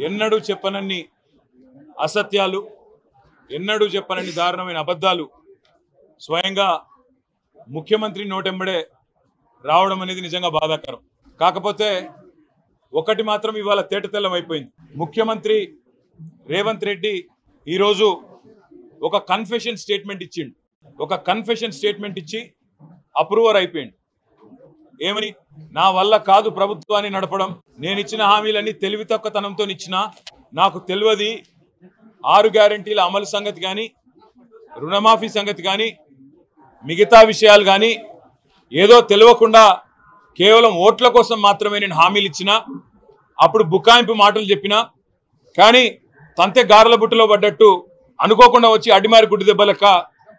ఎన్నడూ చెప్పనన్ని అసత్యాలు, ఎన్నడూ చెప్పనన్ని దారుణమైన అబద్ధాలు స్వయంగా ముఖ్యమంత్రి నోటెంబడే రావడం అనేది నిజంగా బాధాకరం. కాకపోతే ఒకటి మాత్రం ఇవాళ తేటతెల్లం అయిపోయింది. ముఖ్యమంత్రి రేవంత్ రెడ్డి ఈరోజు ఒక కన్ఫెషన్ స్టేట్మెంట్ ఇచ్చిండు. ఒక కన్ఫెషన్ స్టేట్మెంట్ ఇచ్చి అప్రూవర్ అయిపోయిండు. ఏమని? నా వల్ల కాదు ప్రభుత్వాన్ని నడపడం, నేను ఇచ్చిన హామీలన్నీ తెలివి తక్కువతనంతో ఇచ్చినా, నాకు తెలియదు 6 గ్యారెంటీల అమలు సంగతి కానీ, రుణమాఫీ సంగతి కానీ, మిగతా విషయాలు కానీ ఏదో తెలియకుండా కేవలం ఓట్ల కోసం మాత్రమే నేను హామీలు ఇచ్చినా, అప్పుడు బుకాయింపు మాటలు చెప్పినా, కానీ తంతే గారెల బుట్టలో పడ్డట్టు అనుకోకుండా వచ్చి అడ్డిమారి గుడ్డి దెబ్బలక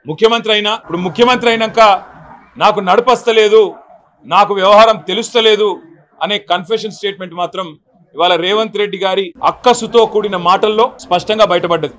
ముఖ్యమంత్రి అయినా, ఇప్పుడు ముఖ్యమంత్రి అయినాక నాకు నడపస్తలేదు, నాకు వ్యవహారం తెలుస్తలేదు అనే కన్ఫెషన్ స్టేట్మెంట్ మాత్రం ఇవాళ రేవంత్ రెడ్డి గారి అక్కసుతో కూడిన మాటల్లో స్పష్టంగా బయటపడ్డది.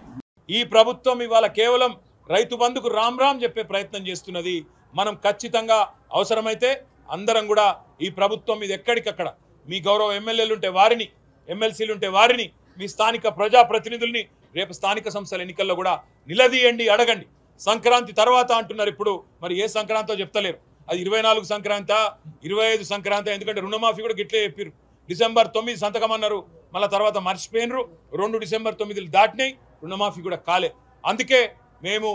ఈ ప్రభుత్వం ఇవాళ కేవలం రైతు బంధుకు రామ్ రామ్ చెప్పే ప్రయత్నం చేస్తున్నది. మనం ఖచ్చితంగా అవసరమైతే అందరం కూడా ఈ ప్రభుత్వం మీద ఎక్కడికక్కడ మీ గౌరవ ఎమ్మెల్యేలు ఉంటే వారిని, ఎమ్మెల్సీలు ఉంటే వారిని, మీ స్థానిక ప్రజాప్రతినిధుల్ని రేపు స్థానిక సంస్థల ఎన్నికల్లో కూడా నిలదీయండి, అడగండి. సంక్రాంతి తర్వాత అంటున్నారు, ఇప్పుడు మరి ఏ సంక్రాంతో చెప్తలేరు. అది 24 సంక్రాంత, 25 సంక్రాంతి, ఎందుకంటే రుణమాఫీ కూడా గిట్లే చెప్పారు. డిసెంబర్ 9 సంతకం అన్నారు, మళ్ళీ తర్వాత మర్చిపోయినరు. 2 డిసెంబర్ 9 దాటినాయి, రుణమాఫీ కూడా కాలే. అందుకే మేము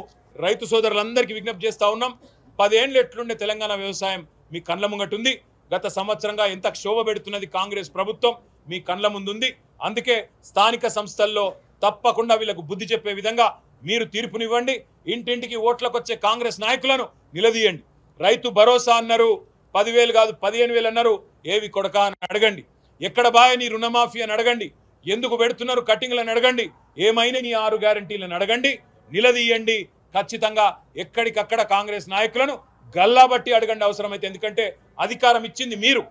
రైతు సోదరులందరికీ విజ్ఞప్తి చేస్తూ ఉన్నాం, 10 ఏళ్ళు ఎట్లుండే తెలంగాణ వ్యవసాయం మీ కండ్ల ముంగటుంది. గత సంవత్సరంగా ఎంత క్షోభ పెడుతున్నది కాంగ్రెస్ ప్రభుత్వం మీ కండ్ల ముందుంది. అందుకే స్థానిక సంస్థల్లో తప్పకుండా వీళ్ళకు బుద్ధి చెప్పే విధంగా మీరు తీర్పునివ్వండి. ఇంటింటికి ఓట్లకు వచ్చే కాంగ్రెస్ నాయకులను నిలదీయండి. రైతు భరోసా అన్నారు, 10,000 కాదు 15,000 అన్నారు, ఏవి కొడక అని అడగండి. ఎక్కడ బాయ్ నీ రుణమాఫీ అని అడగండి. ఎందుకు పెడుతున్నారు కట్టింగ్లను అడగండి. ఏమైనా నీ 6 గ్యారెంటీలను అడగండి, నిలదీయండి. ఖచ్చితంగా ఎక్కడికక్కడ కాంగ్రెస్ నాయకులను గల్లాబట్టి అడగండి అవసరమైతే. ఎందుకంటే అధికారం ఇచ్చింది మీరు,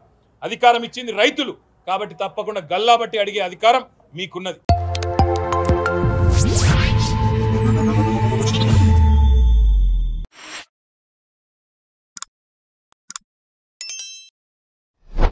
అధికారం ఇచ్చింది రైతులు, కాబట్టి తప్పకుండా గల్లాబట్టి అడిగే అధికారం మీకున్నది.